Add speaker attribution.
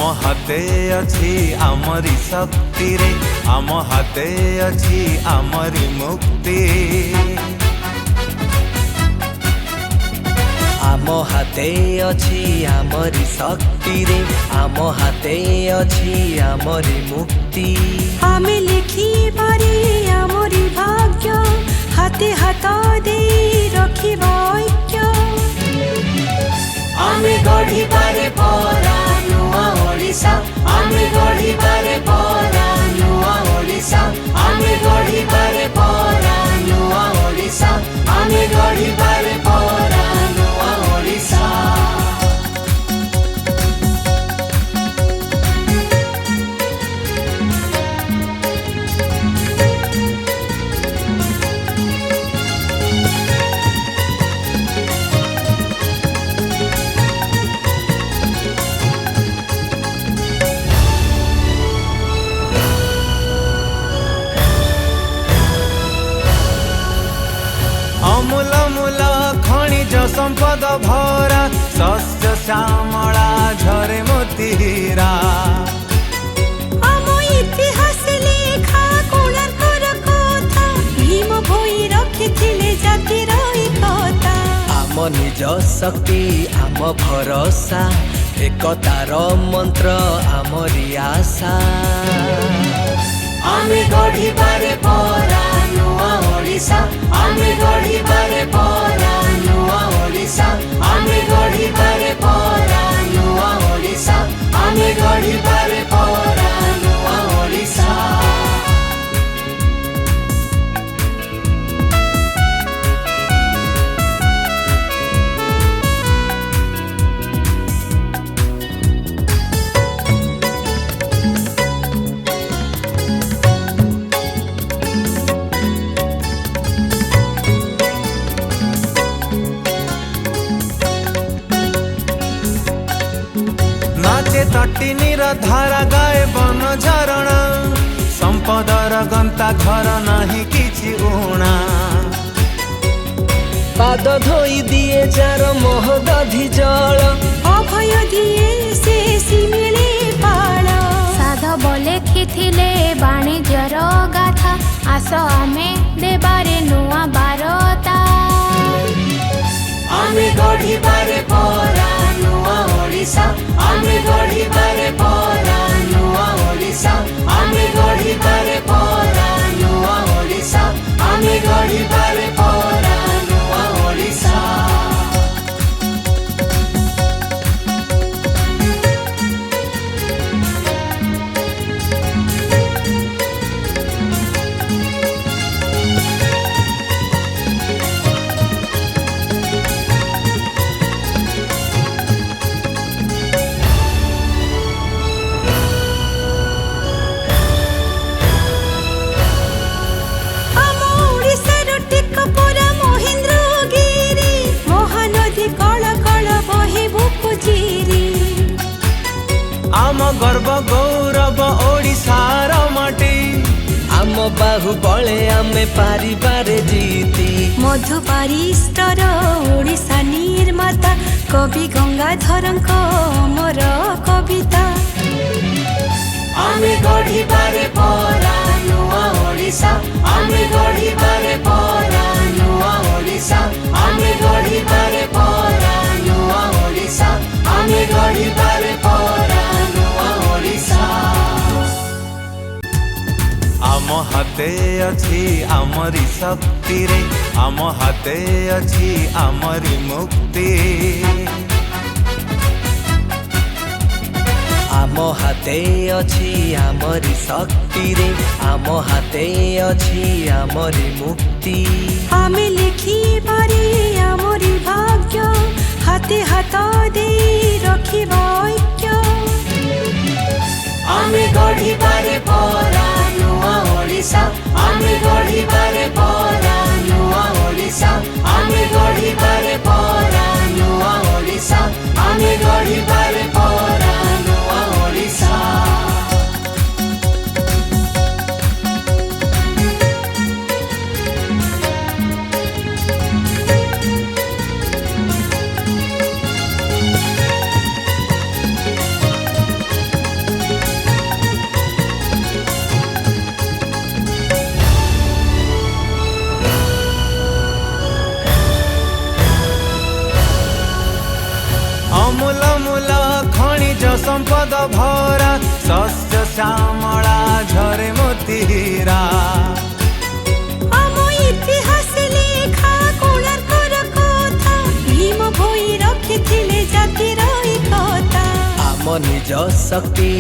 Speaker 1: हाते अछि आमरी शक्ति रे, आम हाते अछि आमरी मुक्ति।
Speaker 2: आम हाते अछि आमरी शक्ति रे, आम हाते अछि आमरी मुक्ति।
Speaker 3: आमे लिखी पारे आमरी भाग्य, हाते हाथ दे रखिबा ऐक्य।
Speaker 4: आमे गढ़ी पारे परा नुआ ओडिशा, आमे गढ़ी पारे परा नुआ ओडिशा, आमे गढ़ी पारे परा नुआ ओडिशा, आमे गढ़ी पारे परा नुआ ओडिशा।
Speaker 1: अमूल मूल खनिज संपद भरा, शस्य श्यामला झरे मोती हीरा।
Speaker 3: आम इतिहास लेखा कोणार्कर कथा, भीम भोई रखिथिले जातिर एकता।
Speaker 2: आम निज शक्ति आम भरोसा, एकतार मंत्र आमरी आशा।
Speaker 4: आमे गढ़ी पारे परा नुआ ओडिशा, आमे गढ़ी पारे परा नुआ ओडिशा, आमे गढ़ी पारे परा नुआ ओडिशा, आमे गढ़ी पारे परा नुआ ओडिशा।
Speaker 1: नाचे तटिनीर धारा गाए बन झरणा, संपदर गंता घर नहीं किछि ऊणा।
Speaker 2: पाद धोई दिए जार मोहदधि जल,
Speaker 3: अभय दिए से सिमिले पाळ।
Speaker 5: साधव लेखिथिले वाणिज्यर गाथा, आस आमे देबारे नुआ बारता।
Speaker 4: आमे गढ़ी पारे परा नुआ ओडिशा, आमे गढ़ी पारे परा नुआ ओडिशा, आमे गढ़ी पारे परा नुआ ओडिशा, आमे गढ़ी पारे परा नुआ ओडिशा।
Speaker 3: आम ओडिशार टेकपुरा महेन्द्रगिरी, महानदी कळ कळ बहे बुकु चिरी।
Speaker 1: आम गर्व गौरव ओडिशार माटी,
Speaker 2: आम बाहुबले आमे पारिबारे जीती।
Speaker 3: मधुपारिष्टर ओडिशा निर्माता, कवि गंगाधरଙ୍କ अमर कविता।
Speaker 4: आमे गढ़ी पारे परा नुआ ओडिशा, आमे गढ़ी पारे परा नुआ ओडिशा, आमे गढ़ी पारे परा नुआ ओडिशा, आमे गढ़ी पारे परा नुआ ओडिशा।
Speaker 1: आम हाते अछि आमरी शक्ति रे, आम हाते अछि आमरी मुक्ति।
Speaker 2: आम हाते अछि आमरी शक्ति रे, आम हाते अछि आमरी मुक्ति।
Speaker 3: आमे लिखी पारे आमरी भाग्य, हाते हाथ दे रखिबा ऐक्य।
Speaker 4: आमे गढ़ी पारे परा नुआ ओडिशा, आमे गढ़ी पारे परा नुआ ओडिशा, आमे गढ़ी पारे परा नुआ ओडिशा, आमे गढ़ी पारे परा नुआ ओडिशा।
Speaker 1: সম্পদ ভরা শস্য শ্যামলা ঝরে মতিহীরা
Speaker 3: ଆମ ଇତିହାସ ଲେଖା କୋଣାର୍କର କଥା ଭୀମ ଭୋଇ ରଖିଥିଲେ ଜାତିର ଏକତା
Speaker 2: ଆମ ନିଜ ଶକ୍ତି